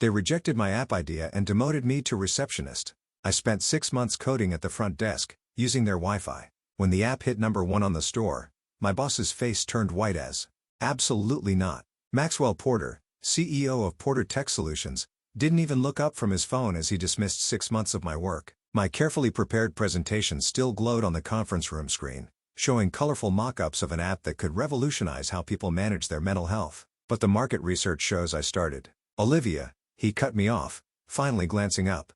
They rejected my app idea and demoted me to receptionist. I spent 6 months coding at the front desk, using their Wi-Fi. When the app hit #1 on the store, my boss's face turned white as, "Absolutely not." Maxwell Porter, CEO of Porter Tech Solutions, didn't even look up from his phone as he dismissed 6 months of my work. My carefully prepared presentation still glowed on the conference room screen, showing colorful mock-ups of an app that could revolutionize how people manage their mental health. But the market research shows I started. "Olivia," he cut me off, finally glancing up.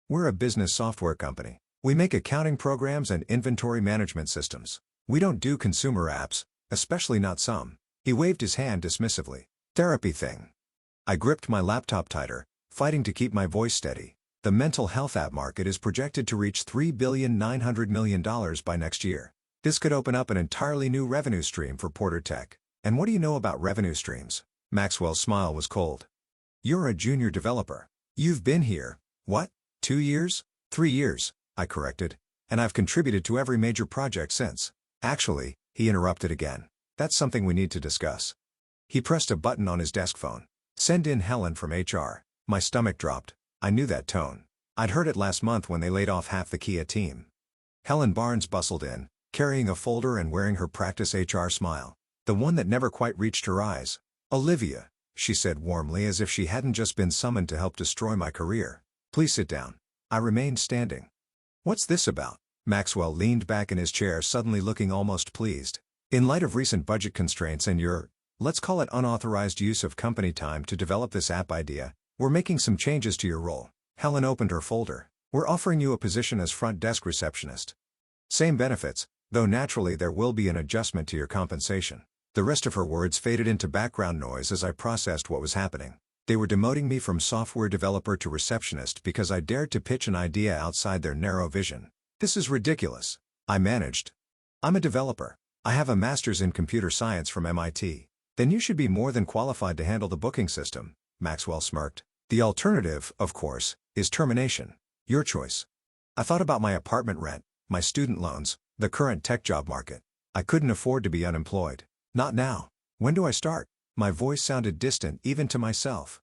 "We're a business software company. We make accounting programs and inventory management systems. We don't do consumer apps, especially not some." He waved his hand dismissively. "Therapy thing." I gripped my laptop tighter, fighting to keep my voice steady. The mental health app market is projected to reach $3,900,000,000 by next year. This could open up an entirely new revenue stream for Porter Tech. "And what do you know about revenue streams?" Maxwell's smile was cold. "You're a junior developer. You've been here, what, 2 years? 3 years, I corrected. "And I've contributed to every major project since." "Actually," he interrupted again, "that's something we need to discuss." He pressed a button on his desk phone. "Send in Helen from HR." My stomach dropped. I knew that tone. I'd heard it last month when they laid off half the Kia team. Helen Barnes bustled in, carrying a folder and wearing her practice HR smile, the one that never quite reached her eyes. "Olivia," she said warmly as if she hadn't just been summoned to help destroy my career. "Please sit down." I remained standing. "What's this about?" Maxwell leaned back in his chair, suddenly looking almost pleased. "In light of recent budget constraints and your, let's call it unauthorized use of company time to develop this app idea, we're making some changes to your role." Helen opened her folder. "We're offering you a position as front desk receptionist. Same benefits, though naturally there will be an adjustment to your compensation." The rest of her words faded into background noise as I processed what was happening. They were demoting me from software developer to receptionist because I dared to pitch an idea outside their narrow vision. "This is ridiculous," I managed. "I'm a developer. I have a master's in computer science from MIT. "Then you should be more than qualified to handle the booking system," Maxwell smirked. "The alternative, of course, is termination. Your choice." I thought about my apartment rent, my student loans, the current tech job market. I couldn't afford to be unemployed. Not now. "When do I start?" My voice sounded distant even to myself.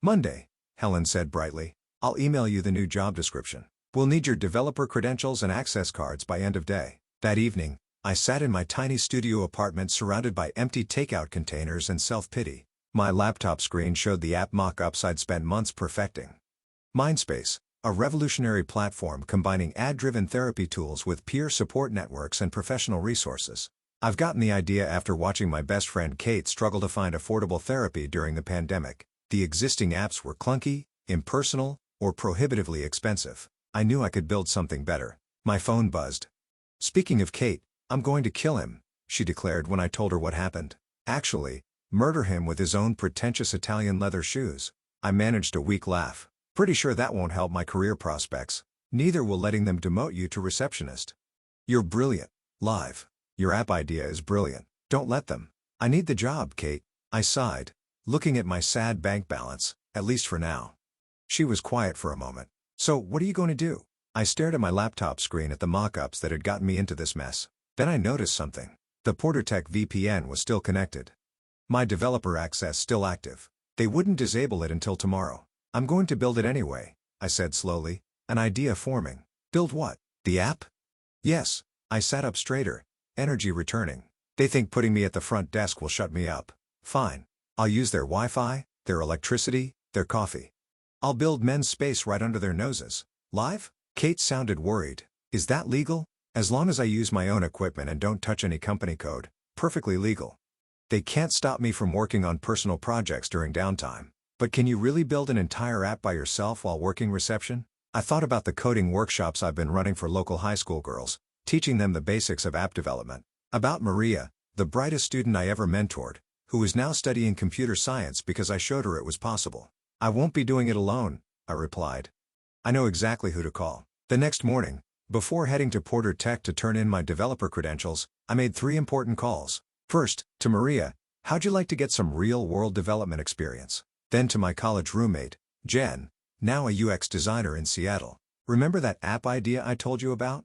"Monday," Helen said brightly. "I'll email you the new job description. We'll need your developer credentials and access cards by end of day." That evening, I sat in my tiny studio apartment surrounded by empty takeout containers and self-pity. My laptop screen showed the app mock-ups I'd spent months perfecting. Mindspace, a revolutionary platform combining ad-driven therapy tools with peer support networks and professional resources. I've gotten the idea after watching my best friend Kate struggle to find affordable therapy during the pandemic. The existing apps were clunky, impersonal, or prohibitively expensive. I knew I could build something better. My phone buzzed. "Speaking of Kate, I'm going to kill him," she declared when I told her what happened. "Actually, murder him with his own pretentious Italian leather shoes." I managed a weak laugh. "Pretty sure that won't help my career prospects. Neither will letting them demote you to receptionist." "You're brilliant, Live. Your app idea is brilliant. Don't let them." "I need the job, Kate," I sighed, looking at my sad bank balance, "at least for now." She was quiet for a moment. "So, what are you going to do?" I stared at my laptop screen at the mock-ups that had gotten me into this mess. Then I noticed something. The Porter Tech VPN was still connected. My developer access still active. They wouldn't disable it until tomorrow. "I'm going to build it anyway," I said slowly, an idea forming. "Build what? The app?" "Yes." I sat up straighter, energy returning. "They think putting me at the front desk will shut me up. Fine. I'll use their Wi-Fi, their electricity, their coffee. I'll build men's space right under their noses." "Live?" Kate sounded worried. "Is that legal?" "As long as I use my own equipment and don't touch any company code, perfectly legal. They can't stop me from working on personal projects during downtime." "But can you really build an entire app by yourself while working reception?" I thought about the coding workshops I've been running for local high school girls, teaching them the basics of app development. About Maria, the brightest student I ever mentored, who is now studying computer science because I showed her it was possible. "I won't be doing it alone," I replied. "I know exactly who to call." The next morning, before heading to Porter Tech to turn in my developer credentials, I made 3 important calls. First, to Maria, "How'd you like to get some real-world development experience?" Then to my college roommate, Jen, now a UX designer in Seattle. "Remember that app idea I told you about?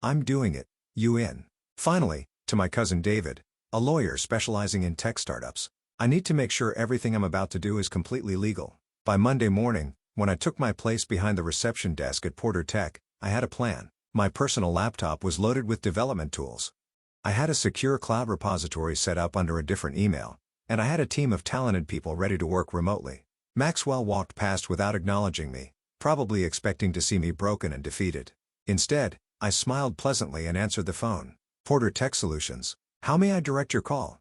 I'm doing it. You in?" Finally, to my cousin David, a lawyer specializing in tech startups. "I need to make sure everything I'm about to do is completely legal. By Monday morning, when I took my place behind the reception desk at Porter Tech, I had a plan. My personal laptop was loaded with development tools. I had a secure cloud repository set up under a different email, and I had a team of talented people ready to work remotely. Maxwell walked past without acknowledging me, probably expecting to see me broken and defeated. Instead, I smiled pleasantly and answered the phone. Porter Tech Solutions. How may I direct your call?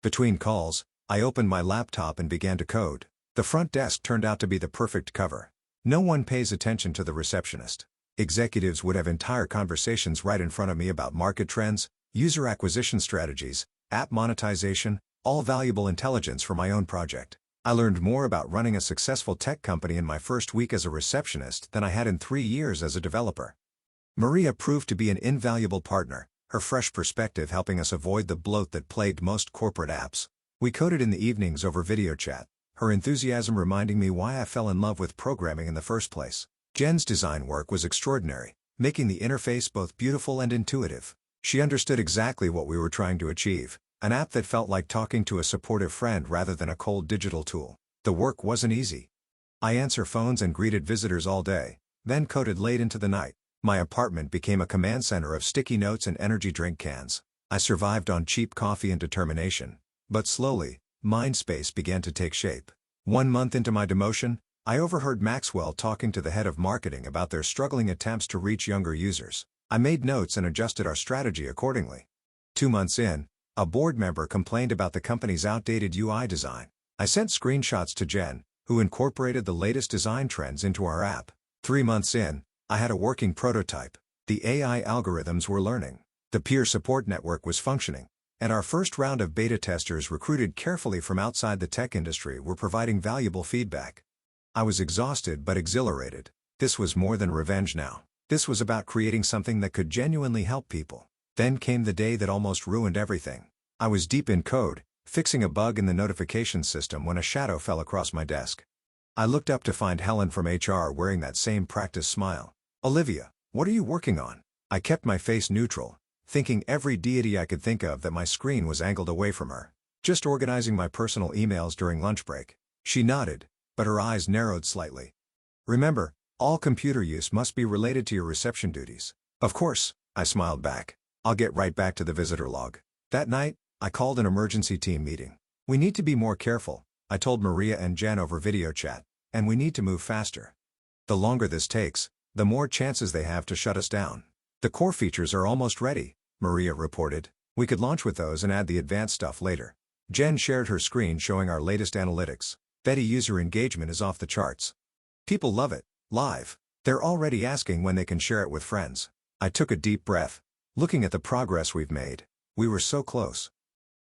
Between calls, I opened my laptop and began to code. The front desk turned out to be the perfect cover. No one pays attention to the receptionist. Executives would have entire conversations right in front of me about market trends, user acquisition strategies, app monetization, all valuable intelligence for my own project. I learned more about running a successful tech company in my first week as a receptionist than I had in 3 years as a developer. Maria proved to be an invaluable partner, her fresh perspective helping us avoid the bloat that plagued most corporate apps. We coded in the evenings over video chat, her enthusiasm reminding me why I fell in love with programming in the first place. Jen's design work was extraordinary, making the interface both beautiful and intuitive. She understood exactly what we were trying to achieve, an app that felt like talking to a supportive friend rather than a cold digital tool. The work wasn't easy. I answered phones and greeted visitors all day, then coded late into the night. My apartment became a command center of sticky notes and energy drink cans. I survived on cheap coffee and determination. But slowly, Mindspace began to take shape. 1 month into my demotion, I overheard Maxwell talking to the head of marketing about their struggling attempts to reach younger users. I made notes and adjusted our strategy accordingly. 2 months in, a board member complained about the company's outdated UI design. I sent screenshots to Jen, who incorporated the latest design trends into our app. 3 months in, I had a working prototype. The AI algorithms were learning. The peer support network was functioning. And our first round of beta testers recruited carefully from outside the tech industry were providing valuable feedback. I was exhausted but exhilarated. This was more than revenge now. This was about creating something that could genuinely help people. Then came the day that almost ruined everything. I was deep in code, fixing a bug in the notification system when a shadow fell across my desk. I looked up to find Helen from HR wearing that same practice smile. "Olivia, what are you working on?" I kept my face neutral, thinking every deity I could think of that my screen was angled away from her. "Just organizing my personal emails during lunch break." She nodded, but her eyes narrowed slightly. "Remember, all computer use must be related to your reception duties." "Of course," I smiled back. "I'll get right back to the visitor log." That night, I called an emergency team meeting. "We need to be more careful," I told Maria and Jen over video chat, "and we need to move faster. The longer this takes, the more chances they have to shut us down." "The core features are almost ready," Maria reported. "We could launch with those and add the advanced stuff later." Jen shared her screen showing our latest analytics. "Betty user engagement is off the charts. People love it. Live. They're already asking when they can share it with friends." I took a deep breath. Looking at the progress we've made, we were so close.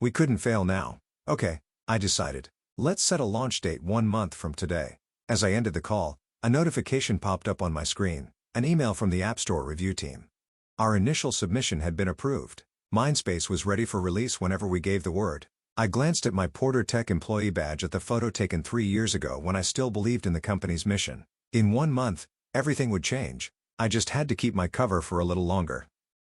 We couldn't fail now. "Okay," I decided. "Let's set a launch date 1 month from today." As I ended the call, a notification popped up on my screen, an email from the App Store review team. Our initial submission had been approved. Mindspace was ready for release whenever we gave the word. I glanced at my Porter Tech employee badge at the photo taken 3 years ago when I still believed in the company's mission. In 1 month, everything would change. I just had to keep my cover for a little longer.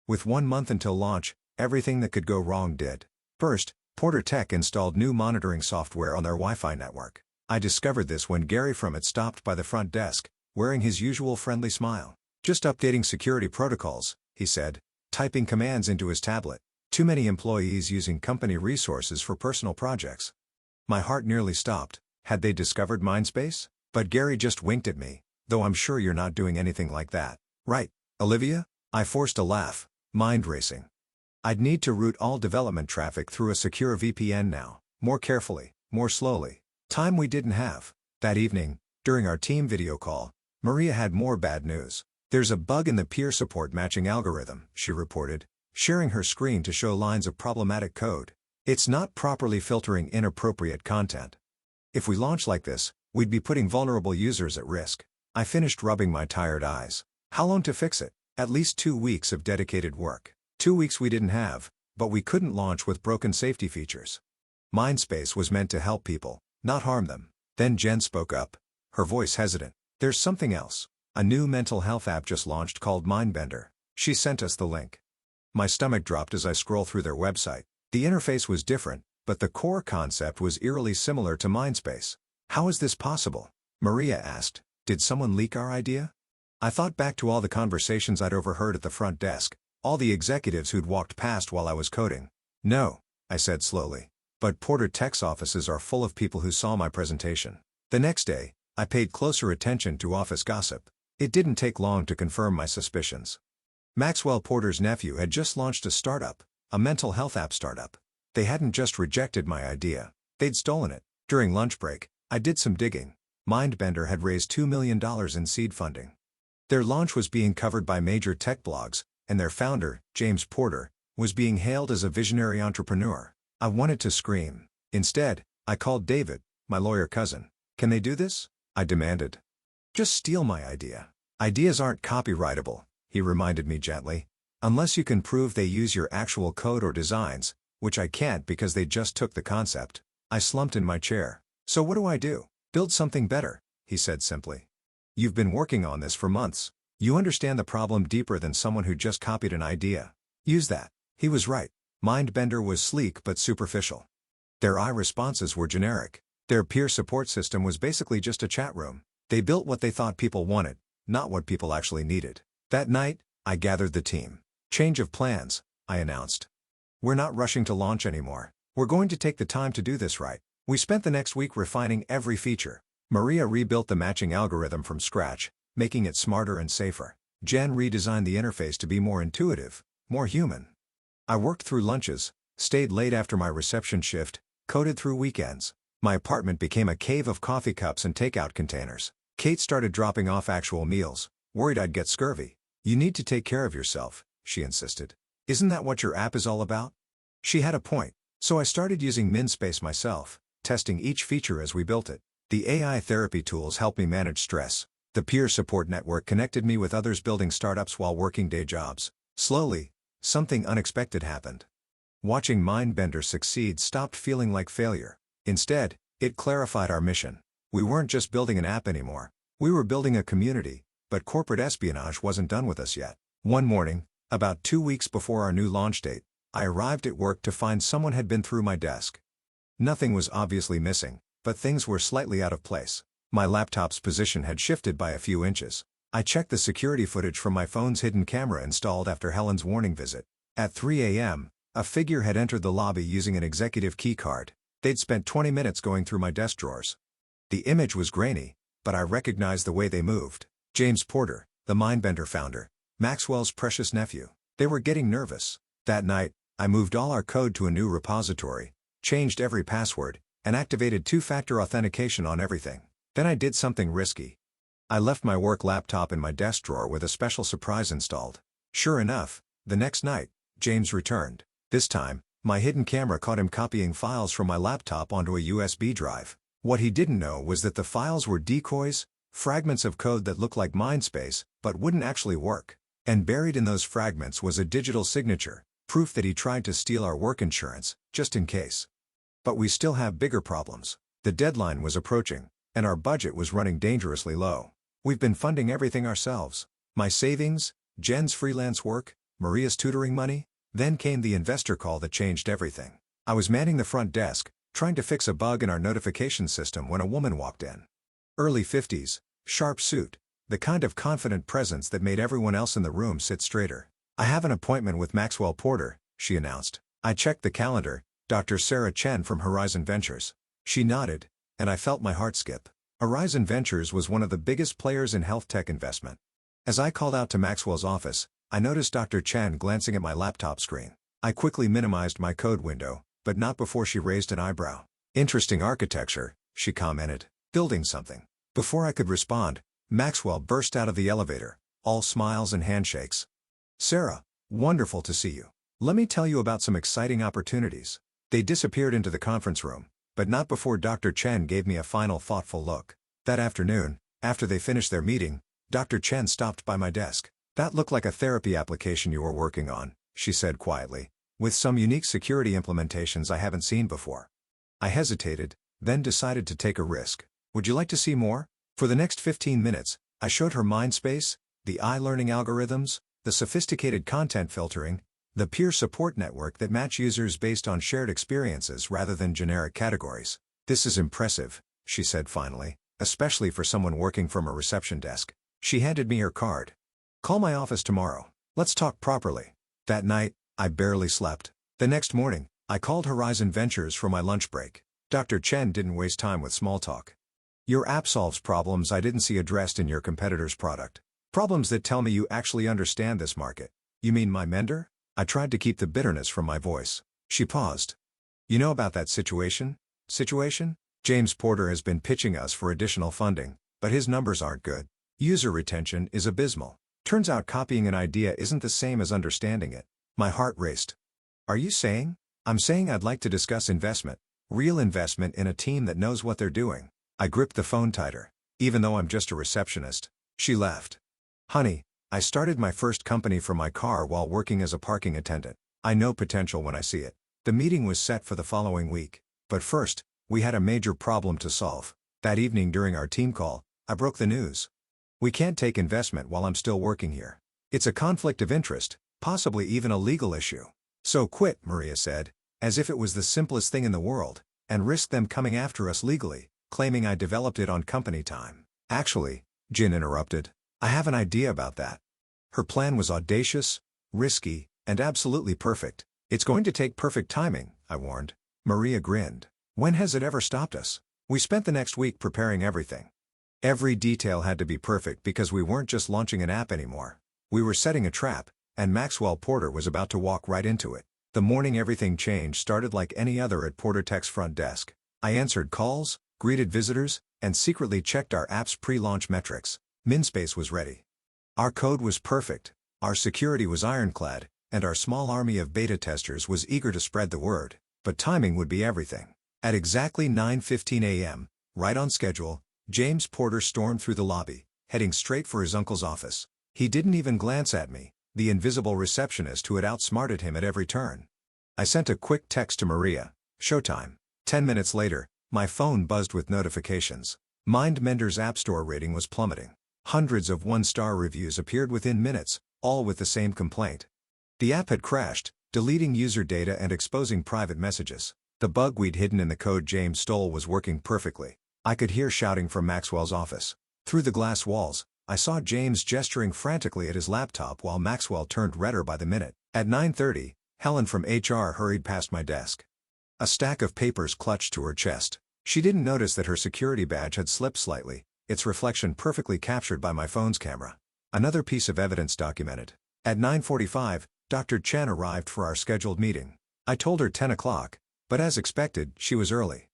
With 1 month until launch, everything that could go wrong did. First, Porter Tech installed new monitoring software on their Wi-Fi network. I discovered this when Gary from it stopped by the front desk, wearing his usual friendly smile. "Just updating security protocols," he said, typing commands into his tablet. Too many employees using company resources for personal projects. My heart nearly stopped. Had they discovered Mindspace? But Gary just winked at me, "Though I'm sure you're not doing anything like that. Right, Olivia?" I forced a laugh, mind racing. I'd need to route all development traffic through a secure VPN now, more carefully, more slowly. Time we didn't have. That evening, during our team video call, Maria had more bad news. "There's a bug in the peer support matching algorithm," she reported, sharing her screen to show lines of problematic code. "It's not properly filtering inappropriate content. If we launch like this, we'd be putting vulnerable users at risk." I finished rubbing my tired eyes. How long to fix it? At least 2 weeks of dedicated work. 2 weeks we didn't have, but we couldn't launch with broken safety features. Mindspace was meant to help people, not harm them. Then Jen spoke up, her voice hesitant. "There's something else. A new mental health app just launched called Mindbender." She sent us the link. My stomach dropped as I scrolled through their website. The interface was different, but the core concept was eerily similar to Mindspace. How is this possible? Maria asked. Did someone leak our idea? I thought back to all the conversations I'd overheard at the front desk, all the executives who'd walked past while I was coding. No, I said slowly. But Porter Tech's offices are full of people who saw my presentation. The next day, I paid closer attention to office gossip. It didn't take long to confirm my suspicions. Maxwell Porter's nephew had just launched a startup, a mental health app startup. They hadn't just rejected my idea, they'd stolen it. During lunch break, I did some digging. Mindbender had raised $2 million in seed funding. Their launch was being covered by major tech blogs, and their founder, James Porter, was being hailed as a visionary entrepreneur. I wanted to scream. Instead, I called David, my lawyer cousin. Can they do this? I demanded. Just steal my idea. Ideas aren't copyrightable, he reminded me gently. Unless you can prove they use your actual code or designs, which I can't because they just took the concept. I slumped in my chair. So what do I do? Build something better, he said simply. You've been working on this for months. You understand the problem deeper than someone who just copied an idea. Use that. He was right. Mindbender was sleek but superficial. Their responses were generic. Their peer support system was basically just a chat room. They built what they thought people wanted, not what people actually needed. That night, I gathered the team. Change of plans, I announced. We're not rushing to launch anymore. We're going to take the time to do this right. We spent the next week refining every feature. Maria rebuilt the matching algorithm from scratch, making it smarter and safer. Jen redesigned the interface to be more intuitive, more human. I worked through lunches, stayed late after my reception shift, coded through weekends. My apartment became a cave of coffee cups and takeout containers. Kate started dropping off actual meals, worried I'd get scurvy. You need to take care of yourself, she insisted. Isn't that what your app is all about? She had a point, so I started using MinSpace myself, testing each feature as we built it. The AI therapy tools helped me manage stress. The peer support network connected me with others building startups while working day jobs. Slowly, something unexpected happened. Watching Mindbender succeed stopped feeling like failure. Instead, it clarified our mission. We weren't just building an app anymore. We were building a community, but corporate espionage wasn't done with us yet. One morning, about 2 weeks before our new launch date, I arrived at work to find someone had been through my desk. Nothing was obviously missing, but things were slightly out of place. My laptop's position had shifted by a few inches. I checked the security footage from my phone's hidden camera installed after Helen's warning visit. At 3 a.m., a figure had entered the lobby using an executive key card. They'd spent 20 minutes going through my desk drawers. The image was grainy, but I recognized the way they moved. James Porter, the Mindbender founder, Maxwell's precious nephew. They were getting nervous. That night, I moved all our code to a new repository, changed every password, and activated two-factor authentication on everything. Then I did something risky. I left my work laptop in my desk drawer with a special surprise installed. Sure enough, the next night, James returned. This time, my hidden camera caught him copying files from my laptop onto a USB drive. What he didn't know was that the files were decoys, fragments of code that looked like MindSpace, but wouldn't actually work. And buried in those fragments was a digital signature, proof that he tried to steal our work insurance, just in case. But we still have bigger problems. The deadline was approaching, and our budget was running dangerously low. We've been funding everything ourselves. My savings, Jen's freelance work, Maria's tutoring money. Then came the investor call that changed everything. I was manning the front desk, trying to fix a bug in our notification system when a woman walked in. Early 50s, sharp suit, the kind of confident presence that made everyone else in the room sit straighter. I have an appointment with Maxwell Porter, she announced. I checked the calendar, Dr. Sarah Chen from Horizon Ventures. She nodded, and I felt my heart skip. Horizon Ventures was one of the biggest players in health tech investment. As I called out to Maxwell's office, I noticed Dr. Chen glancing at my laptop screen. I quickly minimized my code window, but not before she raised an eyebrow. Interesting architecture, she commented. Building something. Before I could respond, Maxwell burst out of the elevator, all smiles and handshakes. Sarah, wonderful to see you. Let me tell you about some exciting opportunities. They disappeared into the conference room, but not before Dr. Chen gave me a final thoughtful look. That afternoon, after they finished their meeting, Dr. Chen stopped by my desk. That looked like a therapy application you were working on, she said quietly, with some unique security implementations I haven't seen before. I hesitated, then decided to take a risk. Would you like to see more? For the next 15 minutes, I showed her MindSpace, the learning algorithms, the sophisticated content filtering, the peer support network that match users based on shared experiences rather than generic categories. This is impressive, she said finally. especially for someone working from a reception desk. She handed me her card. Call my office tomorrow. Let's talk properly. That night, I barely slept. The next morning, I called Horizon Ventures for my lunch break. Dr. Chen didn't waste time with small talk. Your app solves problems I didn't see addressed in your competitor's product. Problems that tell me you actually understand this market. You mean MindBender? I tried to keep the bitterness from my voice. She paused. You know about that situation? Situation? James Porter has been pitching us for additional funding, but his numbers aren't good. User retention is abysmal. Turns out copying an idea isn't the same as understanding it. My heart raced. Are you saying? I'm saying I'd like to discuss investment. Real investment in a team that knows what they're doing. I gripped the phone tighter. Even though I'm just a receptionist. She laughed. Honey, I started my first company from my car while working as a parking attendant. I know potential when I see it. The meeting was set for the following week. But first, we had a major problem to solve. That evening during our team call, I broke the news. We can't take investment while I'm still working here. It's a conflict of interest, possibly even a legal issue. So quit, Maria said, as if it was the simplest thing in the world, and risk them coming after us legally, claiming I developed it on company time. Actually, Jin interrupted, I have an idea about that. Her plan was audacious, risky, and absolutely perfect. It's going to take perfect timing, I warned. Maria grinned. When has it ever stopped us? We spent the next week preparing everything. Every detail had to be perfect because we weren't just launching an app anymore. We were setting a trap, and Maxwell Porter was about to walk right into it. The morning everything changed started like any other at Porter Tech's front desk. I answered calls, greeted visitors, and secretly checked our app's pre-launch metrics. MinSpace was ready. Our code was perfect, our security was ironclad, and our small army of beta testers was eager to spread the word. But timing would be everything. At exactly 9:15 a.m., right on schedule, James Porter stormed through the lobby, heading straight for his uncle's office. He didn't even glance at me, the invisible receptionist who had outsmarted him at every turn. I sent a quick text to Maria, showtime. 10 minutes later, my phone buzzed with notifications. MindBender's App Store rating was plummeting. Hundreds of one-star reviews appeared within minutes, all with the same complaint. The app had crashed, deleting user data and exposing private messages. The bug we'd hidden in the code James stole was working perfectly. I could hear shouting from Maxwell's office. Through the glass walls, I saw James gesturing frantically at his laptop while Maxwell turned redder by the minute. At 9:30, Helen from HR hurried past my desk. A stack of papers clutched to her chest. She didn't notice that her security badge had slipped slightly, its reflection perfectly captured by my phone's camera. Another piece of evidence documented. At 9:45, Dr. Chen arrived for our scheduled meeting. I told her 10 o'clock, but as expected, she was early.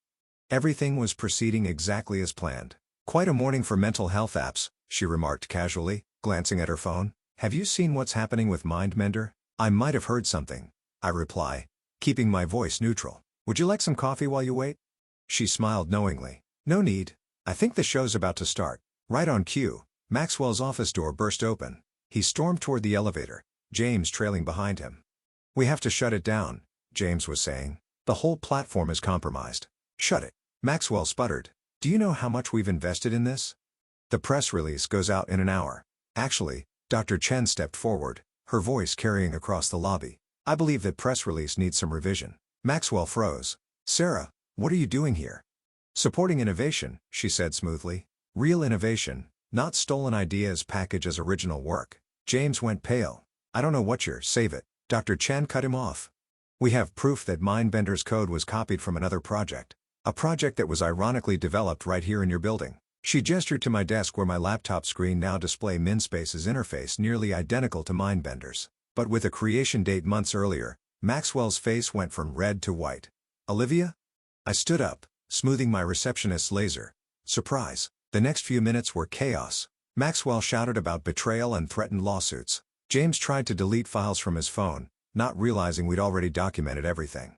Everything was proceeding exactly as planned. Quite a morning for mental health apps, she remarked casually, glancing at her phone. Have you seen what's happening with MindBender? I might have heard something. I reply, keeping my voice neutral. Would you like some coffee while you wait? She smiled knowingly. No need. I think the show's about to start. Right on cue, Maxwell's office door burst open. He stormed toward the elevator, James trailing behind him. We have to shut it down, James was saying. The whole platform is compromised. Shut it. Maxwell sputtered. Do you know how much we've invested in this? The press release goes out in an hour. Actually, Dr. Chen stepped forward, her voice carrying across the lobby. I believe that press release needs some revision. Maxwell froze. Sarah, what are you doing here? Supporting innovation, she said smoothly. Real innovation, not stolen ideas packaged as original work. James went pale. I don't know what you're, save it. Dr. Chen cut him off. We have proof that MindBender's code was copied from another project. A project that was ironically developed right here in your building. She gestured to my desk where my laptop screen now displayed MinSpace's interface nearly identical to MindBender's. But with a creation date months earlier, Maxwell's face went from red to white. Olivia? I stood up, smoothing my receptionist's laser. Surprise. The next few minutes were chaos. Maxwell shouted about betrayal and threatened lawsuits. James tried to delete files from his phone, not realizing we'd already documented everything.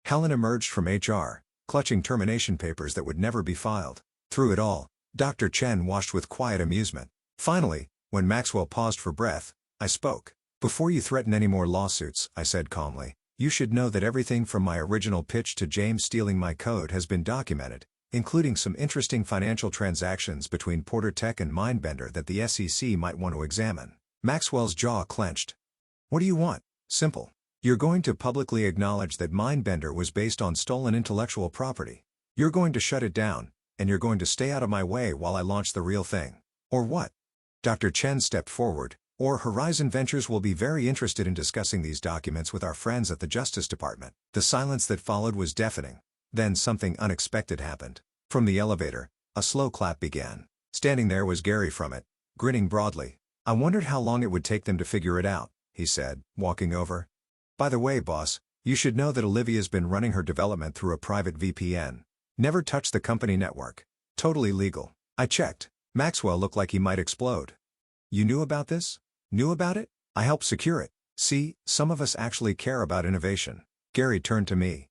Helen emerged from HR, clutching termination papers that would never be filed. Through it all, Dr. Chen watched with quiet amusement. Finally, when Maxwell paused for breath, I spoke. Before you threaten any more lawsuits, I said calmly, you should know that everything from my original pitch to James stealing my code has been documented, including some interesting financial transactions between Porter Tech and MindBender that the SEC might want to examine. Maxwell's jaw clenched. What do you want? Simple. You're going to publicly acknowledge that MindBender was based on stolen intellectual property. You're going to shut it down, and you're going to stay out of my way while I launch the real thing. Or what? Dr. Chen stepped forward. Or Horizon Ventures will be very interested in discussing these documents with our friends at the Justice Department. The silence that followed was deafening. Then something unexpected happened. From the elevator, a slow clap began. Standing there was Gary from it, grinning broadly. I wondered how long it would take them to figure it out, he said, walking over. By the way, boss, you should know that Olivia's been running her development through a private VPN. Never touched the company network. Totally legal. I checked. Maxwell looked like he might explode. You knew about this? Knew about it? I helped secure it. See, some of us actually care about innovation. Gary turned to me.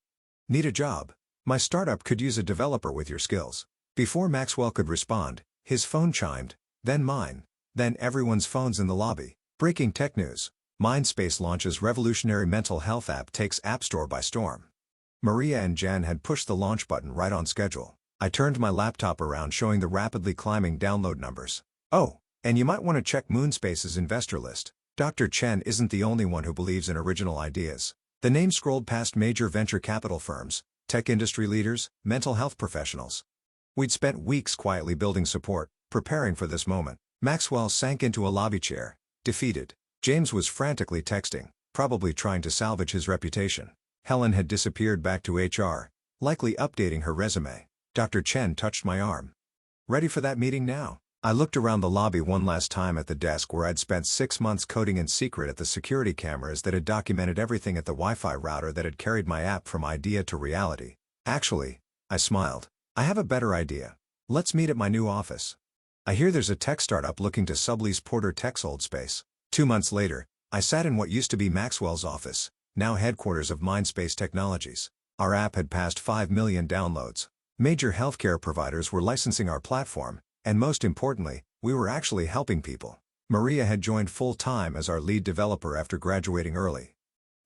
Need a job? My startup could use a developer with your skills. Before Maxwell could respond, his phone chimed, then mine, then everyone's phones in the lobby. Breaking tech news. Mindspace launches revolutionary mental health app takes App Store by storm. Maria and Jen had pushed the launch button right on schedule. I turned my laptop around showing the rapidly climbing download numbers. Oh, and you might want to check Moonspace's investor list. Dr. Chen isn't the only one who believes in original ideas. The name scrolled past major venture capital firms, tech industry leaders, mental health professionals. We'd spent weeks quietly building support, preparing for this moment. Maxwell sank into a lobby chair, defeated. James was frantically texting, probably trying to salvage his reputation. Helen had disappeared back to HR, likely updating her resume. Dr. Chen touched my arm. Ready for that meeting now? I looked around the lobby one last time at the desk where I'd spent 6 months coding in secret at the security cameras that had documented everything at the Wi-Fi router that had carried my app from idea to reality. Actually, I smiled. I have a better idea. Let's meet at my new office. I hear there's a tech startup looking to sublease Porter Tech's old space. 2 months later, I sat in what used to be Maxwell's office, now headquarters of Mindspace Technologies. Our app had passed 5 million downloads. Major healthcare providers were licensing our platform, and most importantly, we were actually helping people. Maria had joined full-time as our lead developer after graduating early.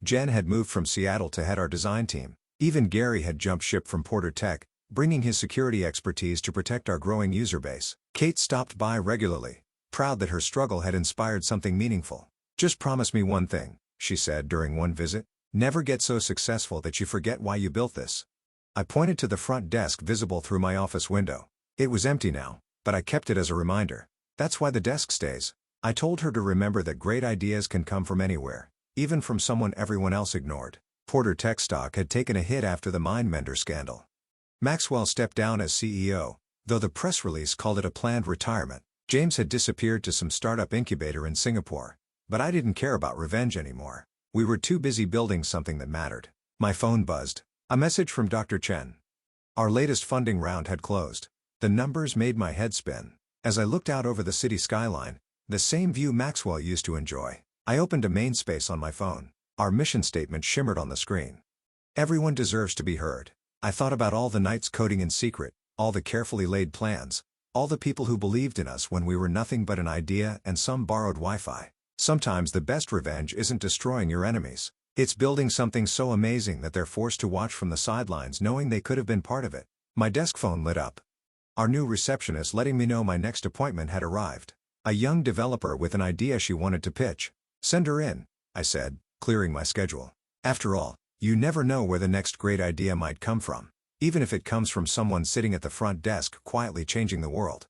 Jen had moved from Seattle to head our design team. Even Gary had jumped ship from Porter Tech, bringing his security expertise to protect our growing user base. Kate stopped by regularly, proud that her struggle had inspired something meaningful. Just promise me one thing, she said during one visit. Never get so successful that you forget why you built this. I pointed to the front desk visible through my office window. It was empty now, but I kept it as a reminder. That's why the desk stays. I told her to remember that great ideas can come from anywhere, even from someone everyone else ignored. Porter Tech stock had taken a hit after the Mindmender scandal. Maxwell stepped down as CEO, though the press release called it a planned retirement. James had disappeared to some startup incubator in Singapore, but I didn't care about revenge anymore. We were too busy building something that mattered. My phone buzzed. A message from Dr. Chen. Our latest funding round had closed. The numbers made my head spin. As I looked out over the city skyline, the same view Maxwell used to enjoy, I opened a Mainspace on my phone. Our mission statement shimmered on the screen. Everyone deserves to be heard. I thought about all the nights coding in secret, all the carefully laid plans, all the people who believed in us when we were nothing but an idea and some borrowed Wi-Fi. Sometimes the best revenge isn't destroying your enemies. It's building something so amazing that they're forced to watch from the sidelines knowing they could have been part of it. My desk phone lit up. Our new receptionist letting me know my next appointment had arrived. A young developer with an idea she wanted to pitch. Send her in, I said, clearing my schedule. After all, you never know where the next great idea might come from, even if it comes from someone sitting at the front desk quietly changing the world.